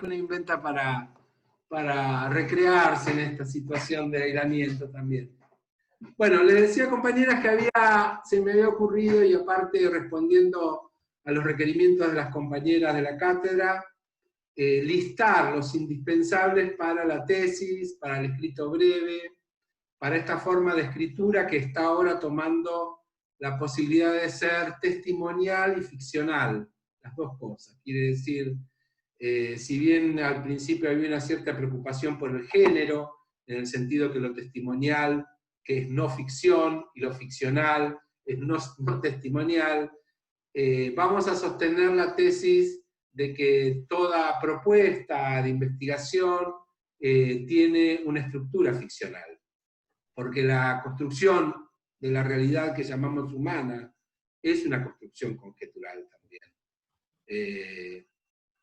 uno inventa para recrearse en esta situación de aislamiento también. Bueno, les decía, compañeras, que se me había ocurrido, y aparte respondiendo a los requerimientos de las compañeras de la cátedra, listar los indispensables para la tesis, para el escrito breve, para esta forma de escritura que está ahora tomando la posibilidad de ser testimonial y ficcional, las dos cosas. Quiere decir, si bien al principio había una cierta preocupación por el género, en el sentido que lo testimonial, que es no ficción, y lo ficcional es no testimonial, vamos a sostener la tesis de que toda propuesta de investigación tiene una estructura ficcional, porque la construcción de la realidad que llamamos humana es una construcción conjetural también.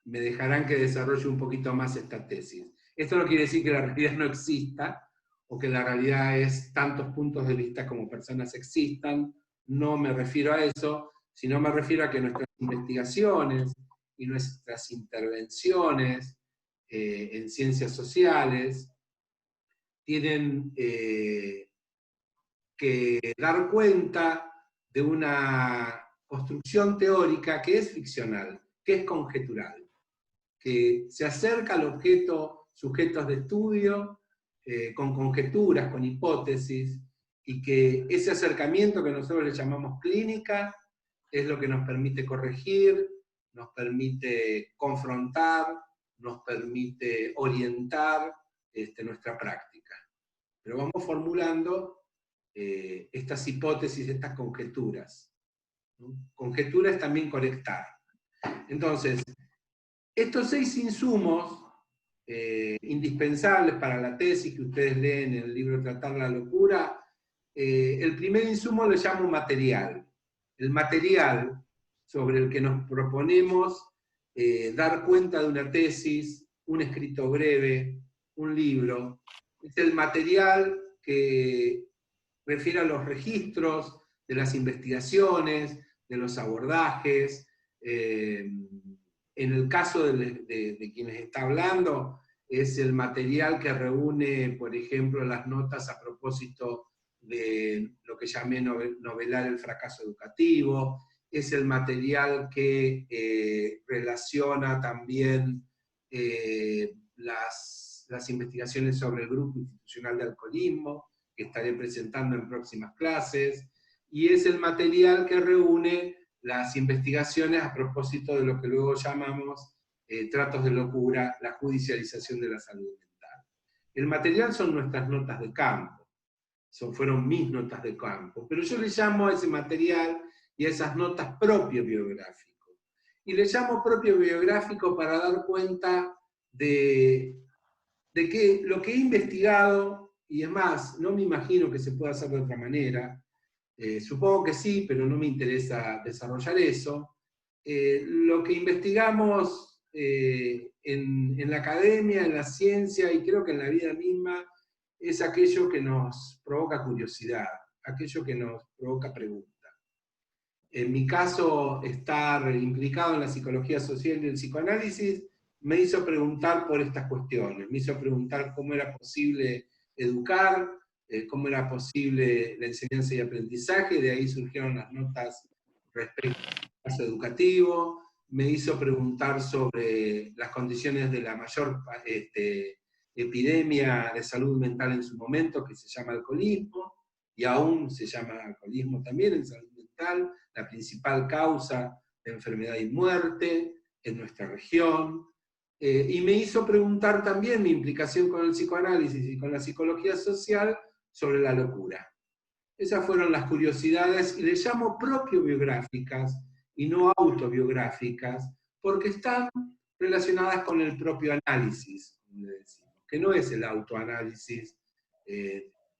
Me dejarán que desarrolle un poquito más esta tesis. Esto no quiere decir que la realidad no exista, o que la realidad es tantos puntos de vista como personas existan, no me refiero a eso, sino me refiero a que nuestras investigaciones y nuestras intervenciones en ciencias sociales tienen que dar cuenta de una construcción teórica que es ficcional, que es conjetural, que se acerca al objeto, sujetos de estudio, con conjeturas, con hipótesis, y que ese acercamiento que nosotros le llamamos clínica es lo que nos permite corregir, nos permite confrontar, nos permite orientar nuestra práctica. Pero vamos formulando estas hipótesis, estas conjeturas. ¿No? Conjetura es también conectar. Entonces, estos 6 insumos indispensables para la tesis que ustedes leen en el libro Tratar la locura, el primer insumo lo llamo material. El material sobre el que nos proponemos dar cuenta de una tesis, un escrito breve, un libro, es el material que refiere a los registros de las investigaciones, de los abordajes. En el caso de quienes está hablando, es el material que reúne, por ejemplo, las notas a propósito de lo que llamé novelar el fracaso educativo, es el material que relaciona también las investigaciones sobre el grupo institucional de alcoholismo, que estaré presentando en próximas clases, y es el material que reúne las investigaciones a propósito de lo que luego llamamos tratos de locura, la judicialización de la salud mental. El material son nuestras notas de campo, fueron mis notas de campo, pero yo le llamo a ese material y a esas notas propio biográfico. Y le llamo propio biográfico para dar cuenta de que lo que he investigado, y es más, no me imagino que se pueda hacer de otra manera, supongo que sí, pero no me interesa desarrollar eso. Lo que investigamos en la academia, en la ciencia, y creo que en la vida misma, es aquello que nos provoca curiosidad, aquello que nos provoca pregunta. En mi caso, estar implicado en la psicología social y el psicoanálisis me hizo preguntar por estas cuestiones, me hizo preguntar cómo era posible educar, cómo era posible la enseñanza y aprendizaje, de ahí surgieron las notas respecto al caso educativo, me hizo preguntar sobre las condiciones de la mayor epidemia de salud mental en su momento, que se llama alcoholismo, y aún se llama alcoholismo también en salud mental, la principal causa de enfermedad y muerte en nuestra región, y me hizo preguntar también mi implicación con el psicoanálisis y con la psicología social sobre la locura. Esas fueron las curiosidades, y les llamo propio-biográficas y no autobiográficas, porque están relacionadas con el propio análisis, como le decimos, que no es el autoanálisis,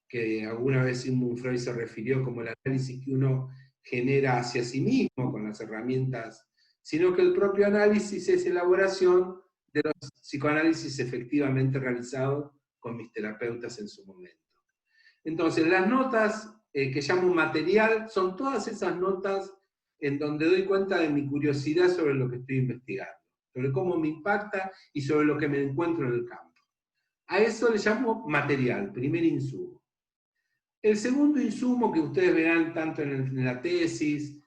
que alguna vez Sigmund Freud se refirió como el análisis que uno genera hacia sí mismo con las herramientas, sino que el propio análisis es elaboración de los psicoanálisis efectivamente realizados con mis terapeutas en su momento. Entonces, las notas que llamo material son todas esas notas en donde doy cuenta de mi curiosidad sobre lo que estoy investigando. sobre cómo me impacta y sobre lo que me encuentro en el campo. A eso le llamo material, primer insumo. El segundo insumo que ustedes verán tanto en la tesis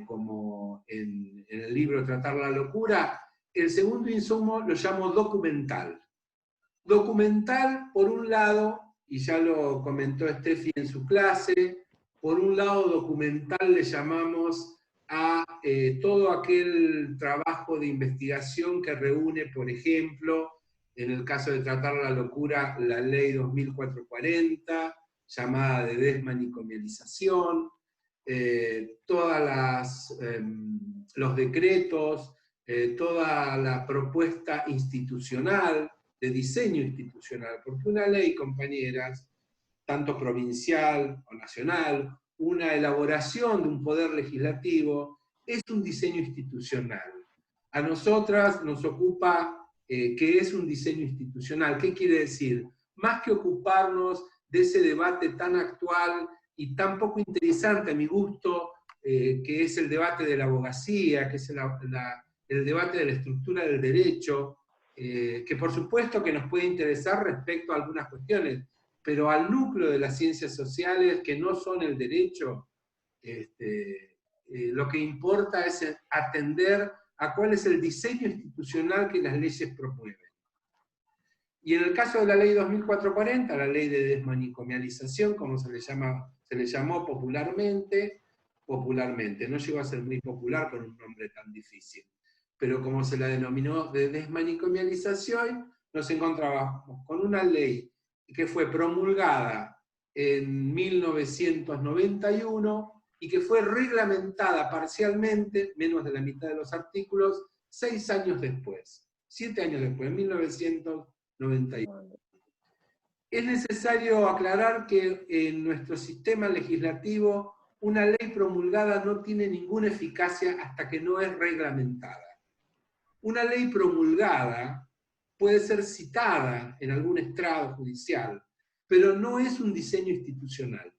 como en el libro Tratar la locura, el segundo insumo lo llamo documental. Documental, por un lado, y ya lo comentó Steffi en su clase, por un lado documental le llamamos a todo aquel trabajo de investigación que reúne, por ejemplo, en el caso de Tratar la locura, la ley 2440, llamada de desmanicomialización, todos los decretos, toda la propuesta institucional, de diseño institucional, porque una ley, compañeras, tanto provincial o nacional, una elaboración de un poder legislativo, es un diseño institucional. A nosotras nos ocupa qué es un diseño institucional. ¿Qué quiere decir? Más que ocuparnos de ese debate tan actual y tan poco interesante a mi gusto, que es el debate de la abogacía, que es el debate de la estructura del derecho, que por supuesto que nos puede interesar respecto a algunas cuestiones, pero al núcleo de las ciencias sociales, que no son el derecho, lo que importa es atender a cuál es el diseño institucional que las leyes promueven. Y en el caso de la ley 2440, la ley de desmanicomialización, como se le llamó popularmente, no llegó a ser muy popular con un nombre tan difícil, pero como se la denominó de desmanicomialización, nos encontrábamos con una ley que fue promulgada en 1991 y que fue reglamentada parcialmente, menos de la mitad de los artículos, 6 años después, 7 años después, en 1991. Es necesario aclarar que en nuestro sistema legislativo una ley promulgada no tiene ninguna eficacia hasta que no es reglamentada. Una ley promulgada puede ser citada en algún estrado judicial, pero no es un diseño institucional.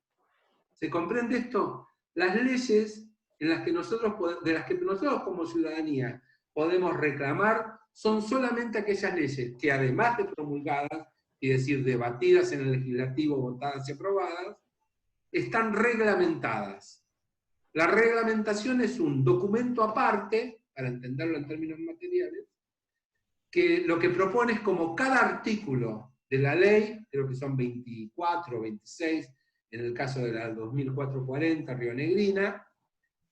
¿Se comprende esto? Las leyes de las que nosotros como ciudadanía podemos reclamar son solamente aquellas leyes que, además de promulgadas, es decir, debatidas en el legislativo, votadas y aprobadas, están reglamentadas. La reglamentación es un documento aparte, para entenderlo en términos materiales, que lo que propone es como cada artículo de la ley, creo que son 24 o 26, en el caso de la 2440 rionegrina,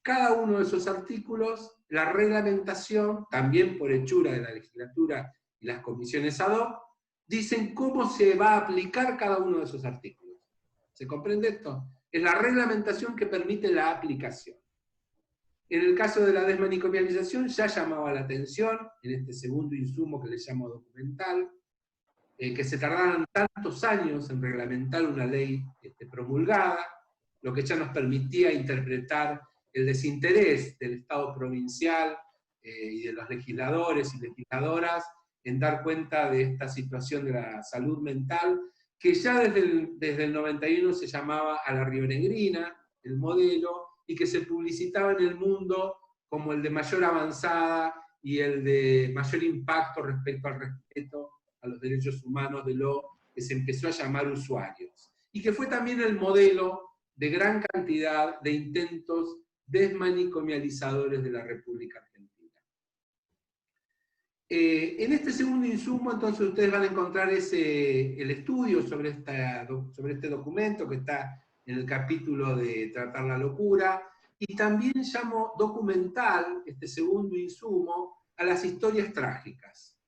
cada uno de esos artículos, la reglamentación, también por hechura de la legislatura y las comisiones ad hoc, dicen cómo se va a aplicar cada uno de esos artículos. ¿Se comprende esto? Es la reglamentación que permite la aplicación. En el caso de la desmanicomialización ya llamaba la atención, en este segundo insumo que le llamo documental, que se tardaran tantos años en reglamentar una ley promulgada, lo que ya nos permitía interpretar el desinterés del Estado provincial y de los legisladores y legisladoras en dar cuenta de esta situación de la salud mental, que ya desde el 91 se llamaba a la rionegrina, el modelo, y que se publicitaba en el mundo como el de mayor avanzada y el de mayor impacto respecto al respeto a los derechos humanos de lo que se empezó a llamar usuarios. Y que fue también el modelo de gran cantidad de intentos desmanicomializadores de la República Argentina. En este segundo insumo, entonces, ustedes van a encontrar el estudio sobre este documento que está en el capítulo de Tratar la locura, y también llamo documental, este segundo insumo, a las historias trágicas.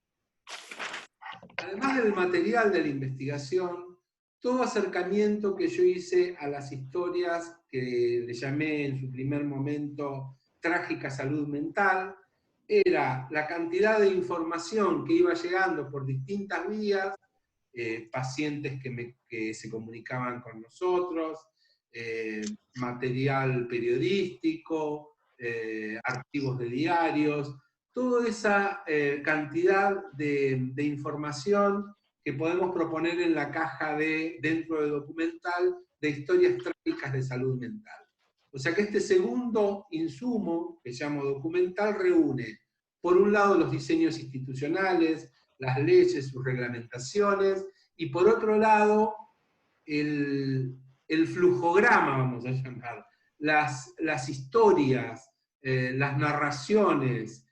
Además del material de la investigación, todo acercamiento que yo hice a las historias que le llamé en su primer momento trágica salud mental, era la cantidad de información que iba llegando por distintas vías, pacientes que se comunicaban con nosotros, material periodístico, archivos de diarios, toda esa cantidad de información que podemos proponer en la caja dentro de documental, de historias trágicas de salud mental. O sea que este segundo insumo, que llamo documental, reúne Por un lado, los diseños institucionales, las leyes, sus reglamentaciones, y por otro lado, el flujograma, vamos a llamar, las historias, las narraciones,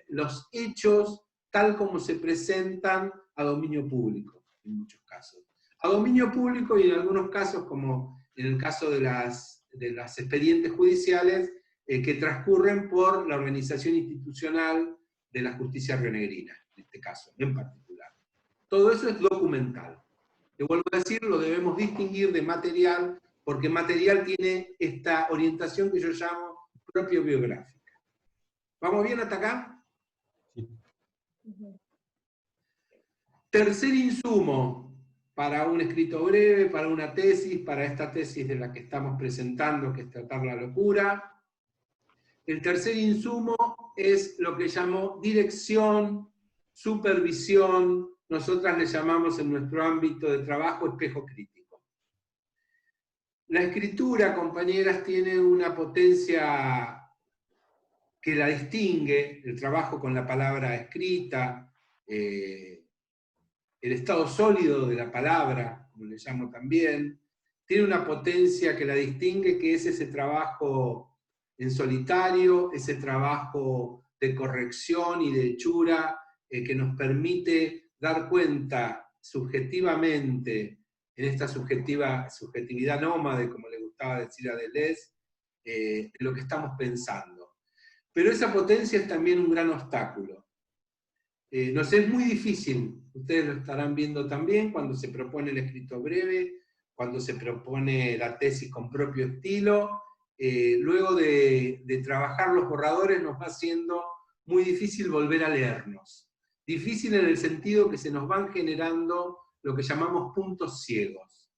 los hechos tal como se presentan a dominio público, en muchos casos. A dominio público y en algunos casos, como en el caso de las expedientes judiciales, que transcurren por la organización institucional de la justicia rionegrina, en este caso, en particular. Todo eso es documental. Te vuelvo a decir, lo debemos distinguir de material, porque material tiene esta orientación que yo llamo propio biográfica. ¿Vamos bien hasta acá? Sí. Tercer insumo para un escrito breve, para una tesis, para esta tesis de la que estamos presentando, que es Tratar la locura. El tercer insumo es lo que llamo dirección, supervisión, nosotras le llamamos en nuestro ámbito de trabajo espejo crítico. La escritura, compañeras, tiene una potencia que la distingue, el trabajo con la palabra escrita, el estado sólido de la palabra, como le llamo también, tiene una potencia que la distingue, que es ese trabajo en solitario, ese trabajo de corrección y de hechura, que nos permite dar cuenta subjetivamente, en esta subjetividad nómade, como le gustaba decir a Deleuze, de lo que estamos pensando. Pero esa potencia es también un gran obstáculo. Nos es muy difícil, ustedes lo estarán viendo también, cuando se propone el escrito breve, cuando se propone la tesis con propio estilo, luego de trabajar los borradores nos va siendo muy difícil volver a leernos. Difícil en el sentido que se nos van generando lo que llamamos puntos ciegos.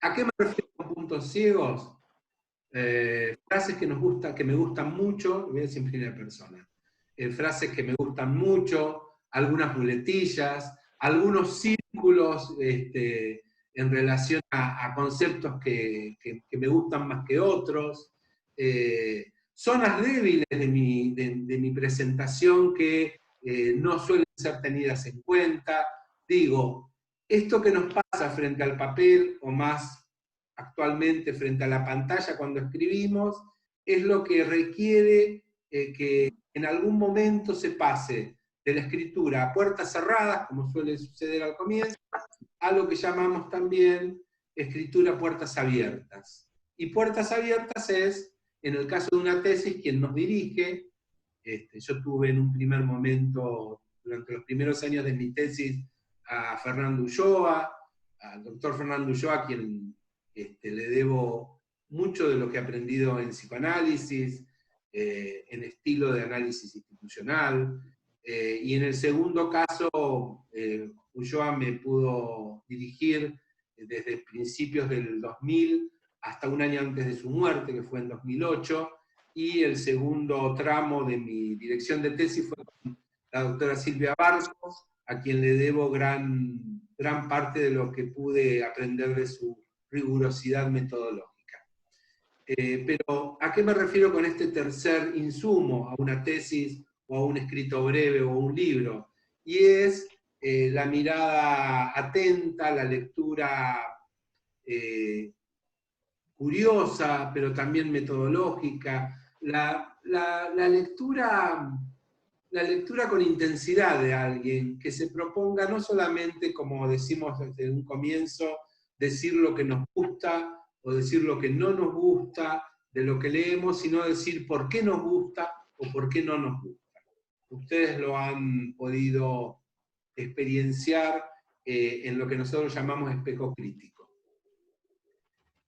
¿A qué me refiero con puntos ciegos? Frases que me gustan mucho, voy a decir en primera persona, frases que me gustan mucho, algunas muletillas, algunos círculos en relación a conceptos que me gustan más que otros, zonas débiles de mi presentación que no suelen ser tenidas en cuenta. Digo, esto que nos pasa frente al papel, o más actualmente frente a la pantalla cuando escribimos, es lo que requiere que en algún momento se pase de la escritura a puertas cerradas, como suele suceder al comienzo, a lo que llamamos también escritura a puertas abiertas. Y puertas abiertas es, en el caso de una tesis, quien nos dirige. Yo tuve en un primer momento, durante los primeros años de mi tesis, a Fernando Ulloa, al doctor Fernando Ulloa, a quien le debo mucho de lo que he aprendido en psicoanálisis, en estilo de análisis institucional, y en el segundo caso, Ulloa me pudo dirigir desde principios del 2000 hasta un año antes de su muerte, que fue en 2008, y el segundo tramo de mi dirección de tesis fue con la doctora Silvia Barcos, a quien le debo gran parte de lo que pude aprender de su rigurosidad metodológica. Pero, ¿a qué me refiero con este tercer insumo? A una tesis, o a un escrito breve, o a un libro. Y es la mirada atenta, la lectura curiosa, pero también metodológica, la lectura con intensidad de alguien, que se proponga no solamente, como decimos desde un comienzo, decir lo que nos gusta o decir lo que no nos gusta de lo que leemos, sino decir por qué nos gusta o por qué no nos gusta. Ustedes lo han podido experienciar en lo que nosotros llamamos espejo crítico.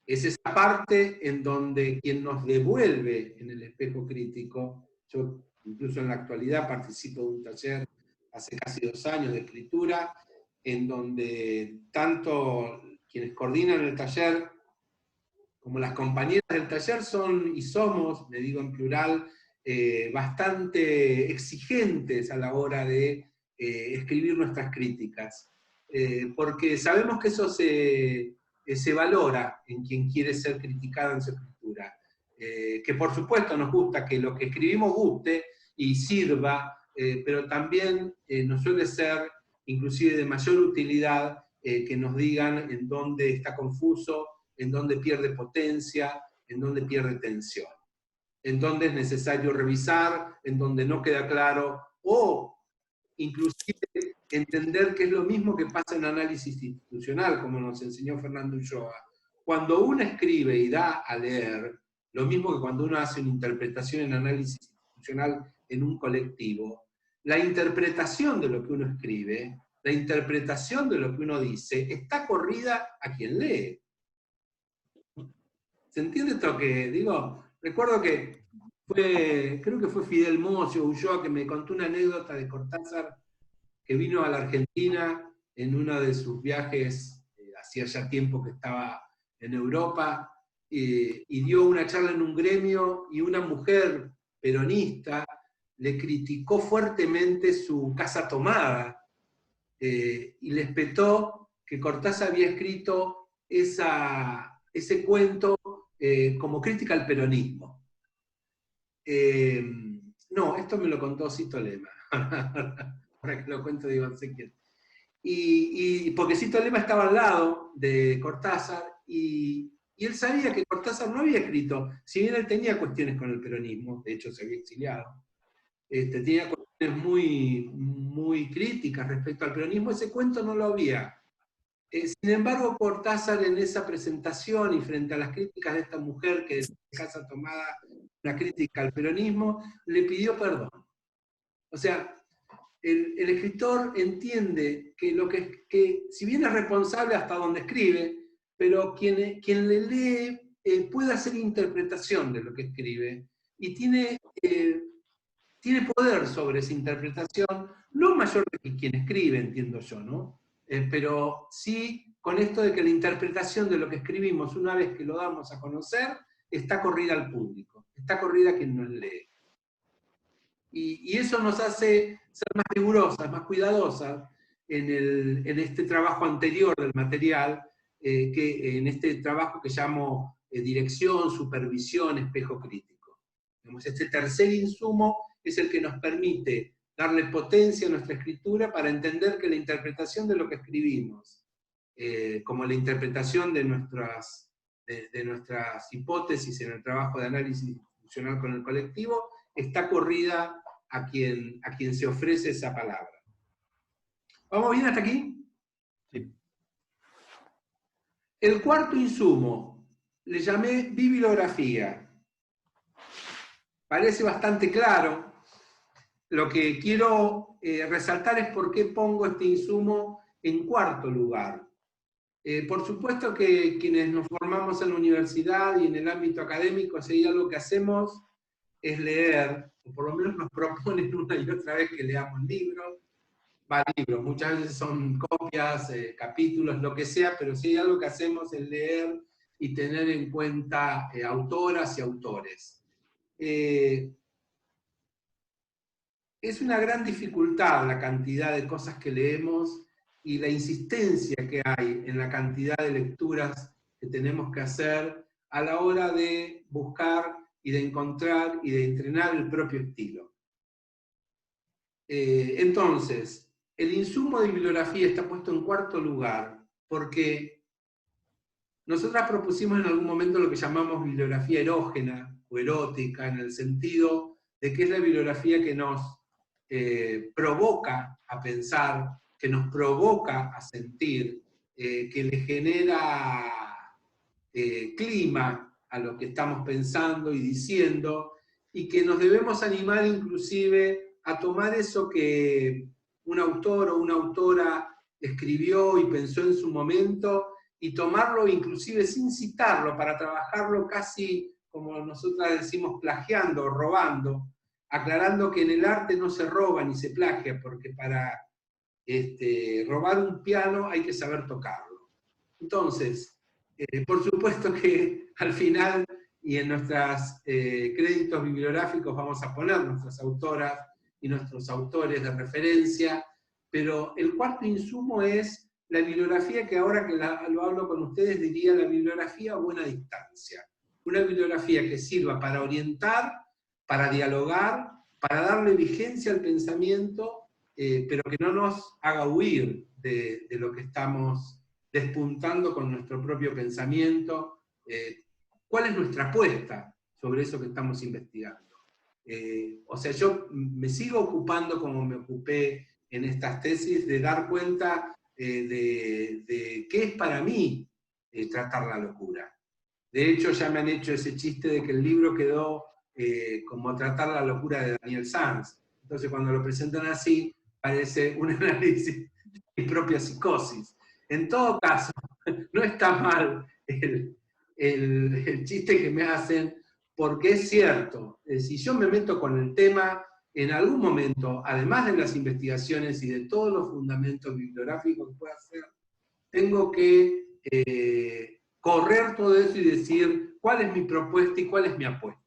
Es esa parte en donde quien nos devuelve en el espejo crítico, yo incluso en la actualidad participo de un taller hace casi 2 años de escritura, en donde tanto quienes coordinan el taller como las compañeras del taller son y somos, me digo en plural, bastante exigentes a la hora de escribir nuestras críticas. Porque sabemos que eso se valora en quien quiere ser criticado en su escritura. Que por supuesto nos gusta que lo que escribimos guste, y sirva, pero también nos suele ser inclusive de mayor utilidad que nos digan en dónde está confuso, en dónde pierde potencia, en dónde pierde tensión, en dónde es necesario revisar, en dónde no queda claro, o inclusive entender que es lo mismo que pasa en análisis institucional, como nos enseñó Fernando Ulloa. Cuando uno escribe y da a leer, lo mismo que cuando uno hace una interpretación en análisis institucional en un colectivo, la interpretación de lo que uno escribe, la interpretación de lo que uno dice, está corrida a quien lee. ¿Se entiende esto que digo? Recuerdo que creo que fue Fidel Mocio, Ulloa, que me contó una anécdota de Cortázar, que vino a la Argentina en uno de sus viajes, hacía ya tiempo que estaba en Europa, y dio una charla en un gremio, y una mujer peronista le criticó fuertemente su casa tomada, y le espetó que Cortázar había escrito ese cuento como crítica al peronismo. No, esto me lo contó Cito Lema. Ahora que lo cuento digo, no sé quién. Y porque Cito Lema estaba al lado de Cortázar, y él sabía que Cortázar no había escrito, si bien él tenía cuestiones con el peronismo, de hecho se había exiliado, tenía cuestiones muy críticas respecto al peronismo, ese cuento no lo había. Sin embargo, Cortázar en esa presentación y frente a las críticas de esta mujer que es casa tomada, una crítica al peronismo, le pidió perdón. O sea, el escritor entiende que si bien es responsable hasta donde escribe, pero quien le lee puede hacer interpretación de lo que escribe y tiene poder sobre esa interpretación, no mayor que quien escribe, entiendo yo, ¿no? Pero sí con esto de que la interpretación de lo que escribimos, una vez que lo damos a conocer, está corrida al público, está corrida a quien nos lee. Y eso nos hace ser más rigurosas, más cuidadosas en este trabajo anterior del material, que en este trabajo que llamo dirección, supervisión, espejo crítico. Este tercer insumo es el que nos permite darle potencia a nuestra escritura para entender que la interpretación de lo que escribimos, como la interpretación de nuestras hipótesis en el trabajo de análisis institucional con el colectivo, está corrida a quien se ofrece esa palabra. ¿Vamos bien hasta aquí? Sí. El cuarto insumo, le llamé bibliografía. Parece bastante claro. Lo que quiero resaltar es por qué pongo este insumo en cuarto lugar. Por supuesto que quienes nos formamos en la universidad y en el ámbito académico, si hay algo que hacemos es leer, o por lo menos nos proponen una y otra vez que leamos libros, muchas veces son copias, capítulos, lo que sea, pero si hay algo que hacemos es leer y tener en cuenta autoras y autores. Es una gran dificultad la cantidad de cosas que leemos y la insistencia que hay en la cantidad de lecturas que tenemos que hacer a la hora de buscar y de encontrar y de entrenar el propio estilo. Entonces, el insumo de bibliografía está puesto en cuarto lugar porque nosotras propusimos en algún momento lo que llamamos bibliografía erógena o erótica, en el sentido de que es la bibliografía que nos provoca a pensar, que nos provoca a sentir, que le genera clima a lo que estamos pensando y diciendo, y que nos debemos animar inclusive a tomar eso que un autor o una autora escribió y pensó en su momento, y tomarlo inclusive sin citarlo, para trabajarlo casi, como nosotras decimos, plagiando o robando, aclarando que en el arte no se roba ni se plagia, porque para robar un piano hay que saber tocarlo. Entonces, por supuesto que al final, y en nuestros créditos bibliográficos vamos a poner nuestras autoras y nuestros autores de referencia, pero el cuarto insumo es la bibliografía que ahora que lo hablo con ustedes diría la bibliografía a buena distancia. Una bibliografía que sirva para orientar, para dialogar, para darle vigencia al pensamiento, pero que no nos haga huir de lo que estamos despuntando con nuestro propio pensamiento. ¿Cuál es nuestra apuesta sobre eso que estamos investigando? O sea, yo me sigo ocupando, como me ocupé en estas tesis, de dar cuenta de qué es para mí tratar la locura. De hecho, ya me han hecho ese chiste de que el libro quedó como tratar la locura de Daniel Sanz. Entonces, cuando lo presentan así, parece un análisis de mi propia psicosis. En todo caso, no está mal el chiste que me hacen, porque es cierto, si yo me meto con el tema, en algún momento, además de las investigaciones y de todos los fundamentos bibliográficos que pueda hacer, tengo que correr todo eso y decir cuál es mi propuesta y cuál es mi apuesta.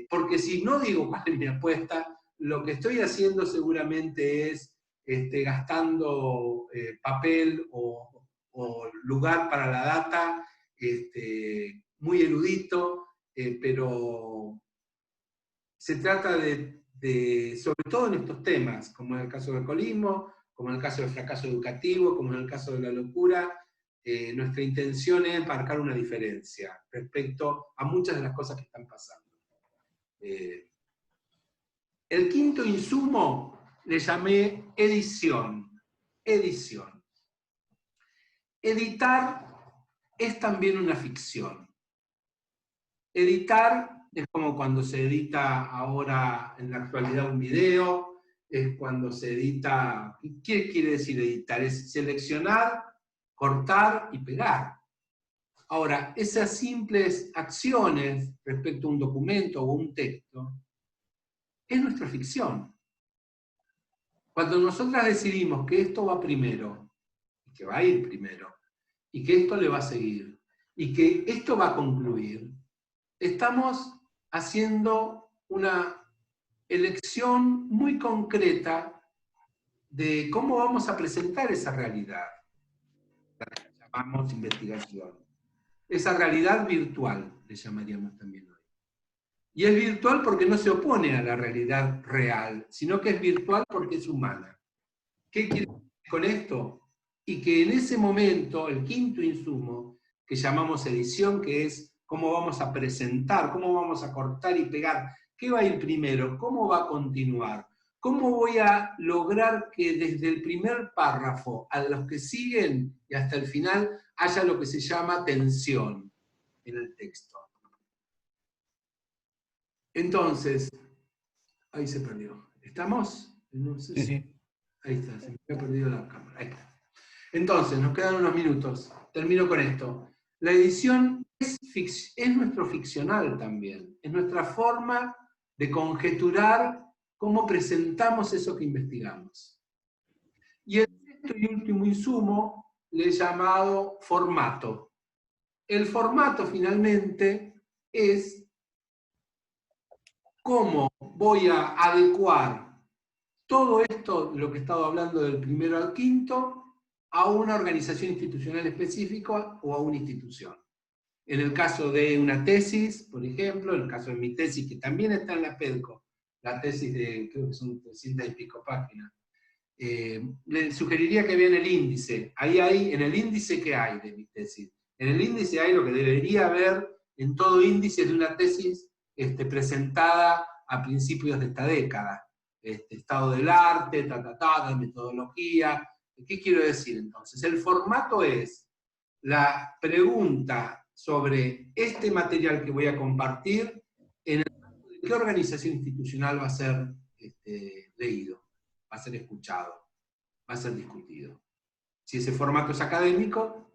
Porque si no digo cuál es mi apuesta, lo que estoy haciendo seguramente es gastando papel o lugar para la data, muy erudito, pero se trata sobre todo en estos temas, como en el caso del alcoholismo, como en el caso del fracaso educativo, como en el caso de la locura, nuestra intención es marcar una diferencia respecto a muchas de las cosas que están pasando. El quinto insumo le llamé edición. Edición. Editar es también una ficción. Editar es como cuando se edita ahora en la actualidad un video, es cuando se edita, ¿qué quiere decir editar? Es seleccionar, cortar y pegar. Ahora, esas simples acciones respecto a un documento o un texto, es nuestra ficción. Cuando nosotras decidimos que esto va primero, y que va a ir primero, y que esto le va a seguir, y que esto va a concluir, estamos haciendo una elección muy concreta de cómo vamos a presentar esa realidad, la que llamamos investigación. Esa realidad virtual, le llamaríamos también hoy. Y es virtual porque no se opone a la realidad real, sino que es virtual porque es humana. ¿Qué quiere decir con esto? Y que en ese momento, el quinto insumo, que llamamos edición, que es cómo vamos a presentar, cómo vamos a cortar y pegar, qué va a ir primero, cómo va a continuar, cómo voy a lograr que desde el primer párrafo a los que siguen y hasta el final haya lo que se llama tensión en el texto. Entonces, ahí se perdió. ¿Estamos? No sé si... Sí. Ahí está, se me había perdido la cámara. Ahí está. Entonces, nos quedan unos minutos. Termino con esto. La edición es nuestro ficcional también. Es nuestra forma de conjeturar cómo presentamos eso que investigamos. Y el sexto y último insumo le he llamado formato. El formato, finalmente, es cómo voy a adecuar todo esto, lo que he estado hablando del primero al quinto, a una organización institucional específica o a una institución. En el caso de una tesis, por ejemplo, en el caso de mi tesis, que también está en la PEDCO, la tesis de, creo que son 300 y pico páginas, le sugeriría que vean el índice. Ahí hay, en el índice, ¿qué hay de mi tesis? En el índice hay lo que debería haber en todo índice de una tesis presentada a principios de esta década. Estado del arte, de metodología. ¿Qué quiero decir entonces? El formato es la pregunta sobre este material que voy a compartir, en el marco de qué organización institucional va a ser leído, va a ser escuchado, va a ser discutido. Si ese formato es académico,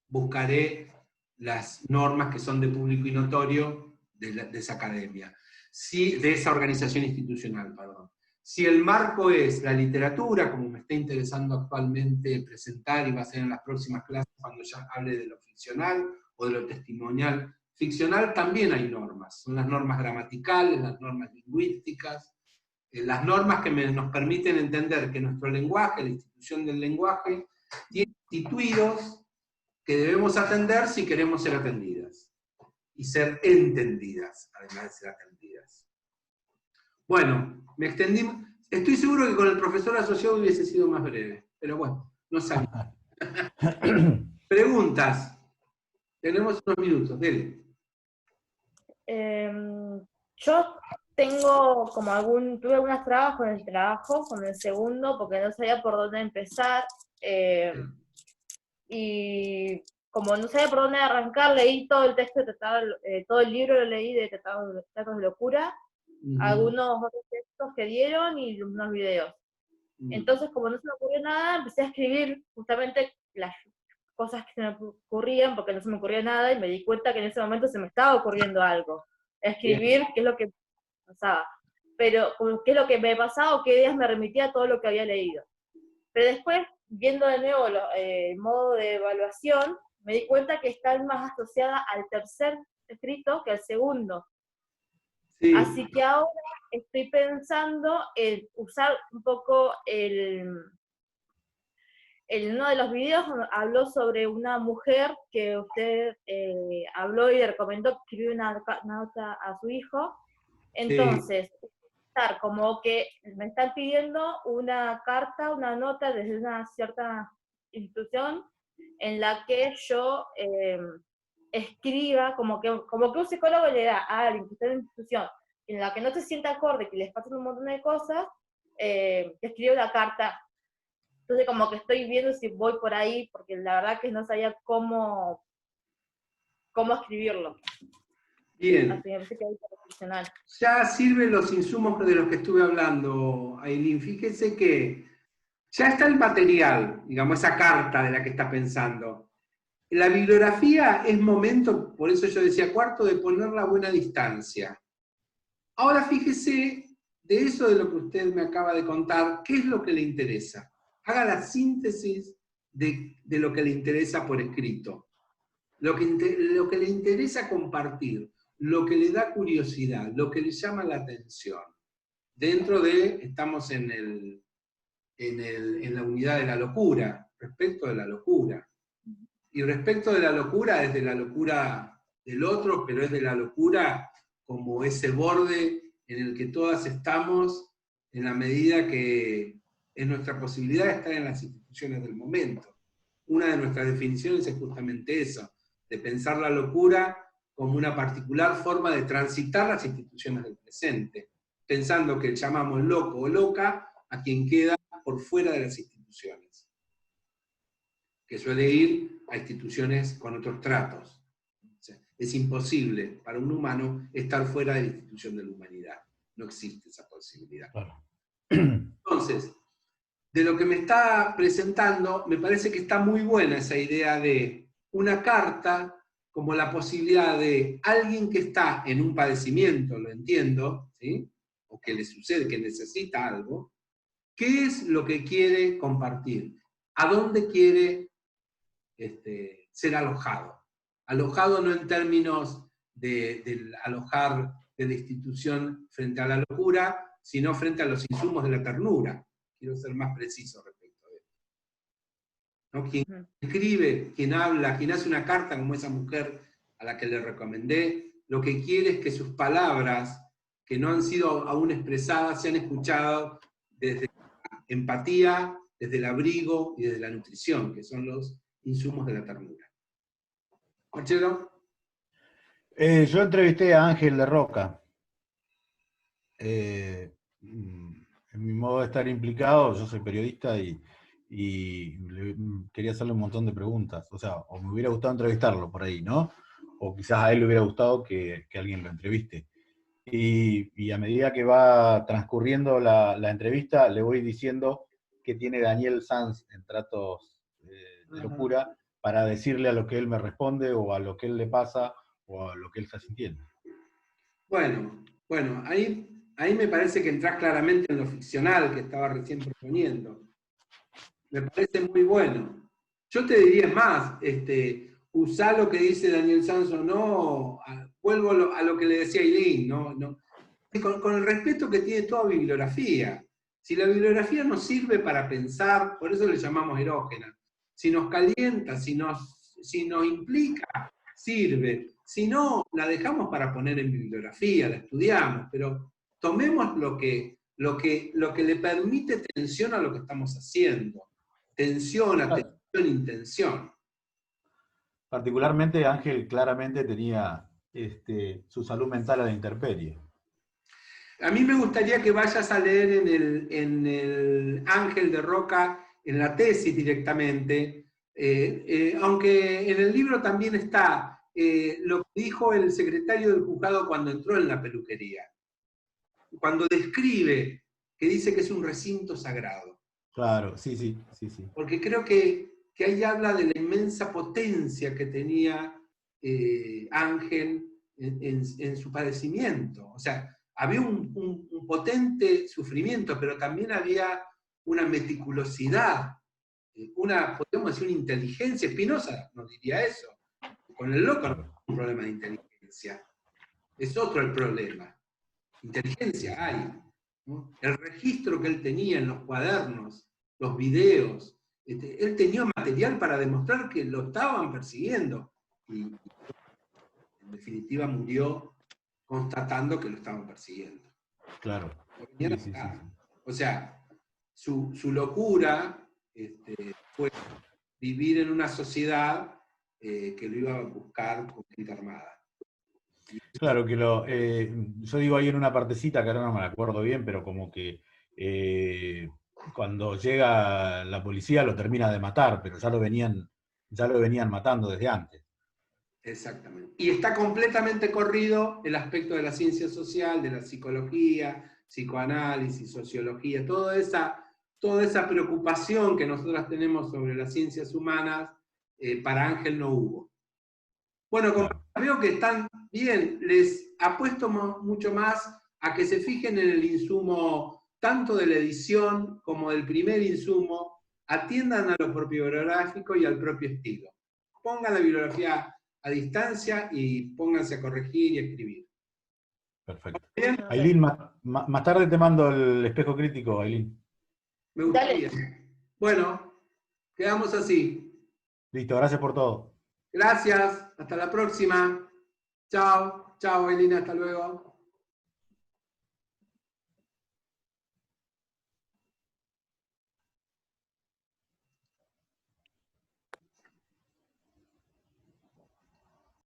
buscaré las normas que son de público y notorio de esa academia, de esa organización institucional, perdón. Si el marco es la literatura, como me está interesando actualmente presentar y va a ser en las próximas clases cuando ya hable de lo ficcional o de lo testimonial, ficcional también hay normas. Son las normas gramaticales, las normas lingüísticas, las normas que nos permiten entender que nuestro lenguaje, la institución del lenguaje, tiene instituidos que debemos atender si queremos ser atendidas. Y ser entendidas, además de ser atendidas. Bueno, me extendí. Estoy seguro que con el profesor asociado hubiese sido más breve, pero bueno, no sabía. Preguntas. Tenemos unos minutos, dele. Yo tengo tuve algunos trabajos en el trabajo, con el segundo, porque no sabía por dónde empezar, y como no sabía por dónde arrancar, leí todo el texto, todo el libro lo leí de Tratados de Locura, algunos otros textos que dieron y unos videos. Entonces, como no se me ocurrió nada, empecé a escribir justamente las cosas que se me ocurrían, porque no se me ocurría nada, y me di cuenta que en ese momento se me estaba ocurriendo algo. Escribir qué es lo que pasaba, pero qué es lo que me pasaba o qué ideas me remitía a todo lo que había leído. Pero después, viendo de nuevo el modo de evaluación, me di cuenta que está más asociada al tercer escrito que al segundo. Sí. Así que ahora estoy pensando en usar un poco uno de los videos habló sobre una mujer que usted habló y le recomendó escribir una nota a su hijo. Entonces, estar como que me están pidiendo una carta, una nota desde una cierta institución en la que yo escriba, como que un psicólogo le da a alguien que está en la institución, en la que no se sienta acorde, que les pasan un montón de cosas, que escribe una carta. Entonces como que estoy viendo si voy por ahí, porque la verdad que no sabía cómo escribirlo. Bien. Así me parece que hay que reflexionar. Ya sirven los insumos de los que estuve hablando, Ailín. Fíjese que ya está el material, digamos, esa carta de la que está pensando. La bibliografía es momento, por eso yo decía cuarto, de ponerla a buena distancia. Ahora fíjese de eso de lo que usted me acaba de contar, ¿qué es lo que le interesa? Haga la síntesis de lo que le interesa por escrito. Lo que le interesa compartir, lo que le da curiosidad, lo que le llama la atención. Dentro de, estamos en la unidad de la locura, respecto de la locura. Y respecto de la locura, es de la locura del otro, pero es de la locura como ese borde en el que todas estamos, en la medida que es nuestra posibilidad de estar en las instituciones del momento. Una de nuestras definiciones es justamente eso, de pensar la locura como una particular forma de transitar las instituciones del presente, pensando que llamamos loco o loca a quien queda por fuera de las instituciones, que suele ir a instituciones con otros tratos. O sea, es imposible para un humano estar fuera de la institución de la humanidad. No existe esa posibilidad. Claro. Entonces, de lo que me está presentando, me parece que está muy buena esa idea de una carta como la posibilidad de alguien que está en un padecimiento, lo entiendo, ¿sí? O que le sucede, que necesita algo, ¿qué es lo que quiere compartir? ¿A dónde quiere ser alojado? Alojado no en términos de alojar de la institución frente a la locura, sino frente a los insumos de la ternura. Quiero ser más preciso respecto de esto. ¿No? Quien escribe, quien habla, quien hace una carta como esa mujer a la que le recomendé, lo que quiere es que sus palabras, que no han sido aún expresadas, sean escuchadas desde la empatía, desde el abrigo y desde la nutrición, que son los insumos de la ternura. ¿Marcelo? Yo entrevisté a Ángel de Roca. En mi modo de estar implicado, yo soy periodista y quería hacerle un montón de preguntas. O sea, o me hubiera gustado entrevistarlo por ahí, ¿no? O quizás a él le hubiera gustado que alguien lo entreviste. Y a medida que va transcurriendo la entrevista, le voy diciendo qué tiene Daniel Sanz en Tratos de Locura para decirle a lo que él me responde o a lo que él le pasa o a lo que él está sintiendo. Bueno, ahí me parece que entras claramente en lo ficcional que estaba recién proponiendo. Me parece muy bueno. Yo te diría más, usá lo que dice Daniel Sanz o no, vuelvo a lo que le decía Ailín, ¿no? Con el respeto que tiene toda bibliografía. Si la bibliografía nos sirve para pensar, por eso le llamamos erógena, si nos calienta, si nos implica, sirve. Si no, la dejamos para poner en bibliografía, la estudiamos, pero tomemos lo que le permite tensión a lo que estamos haciendo. Tensión, atención, intención. Particularmente Ángel claramente tenía su salud mental a la intemperie. A mí me gustaría que vayas a leer en el Ángel de Roca, en la tesis directamente, aunque en el libro también está lo que dijo el secretario del juzgado cuando entró en la peluquería. Cuando describe que dice que es un recinto sagrado. Claro, sí. Porque creo que ahí habla de la inmensa potencia que tenía Ángel en su padecimiento. O sea, había un potente sufrimiento, pero también había una meticulosidad, podríamos decir, una inteligencia. Spinoza nos diría eso. Con el loco no hay un problema de inteligencia. Es otro el problema. Inteligencia hay, ¿no? El registro que él tenía en los cuadernos, los videos, él tenía material para demostrar que lo estaban persiguiendo. Y en definitiva murió constatando que lo estaban persiguiendo. Claro. Sí. O sea, su locura fue vivir en una sociedad que lo iba a buscar con gente armada. Claro, que yo digo ahí en una partecita, que ahora no me la acuerdo bien, pero como que cuando llega la policía lo termina de matar, pero ya lo venían matando desde antes. Exactamente. Y está completamente corrido el aspecto de la ciencia social, de la psicología, psicoanálisis, sociología, toda esa preocupación que nosotros tenemos sobre las ciencias humanas, para Ángel no hubo. Bueno, compañeros, veo que están bien, les apuesto mucho más a que se fijen en el insumo, tanto de la edición como del primer insumo, atiendan a lo propio bibliográfico y al propio estilo. Pongan la bibliografía a distancia y pónganse a corregir y a escribir. Perfecto. ¿Bien? Ailín, más tarde te mando el espejo crítico, Ailín. Me gustaría. Bueno, quedamos así. Listo, gracias por todo. Gracias, hasta la próxima. Chao, chao, Elina, hasta luego.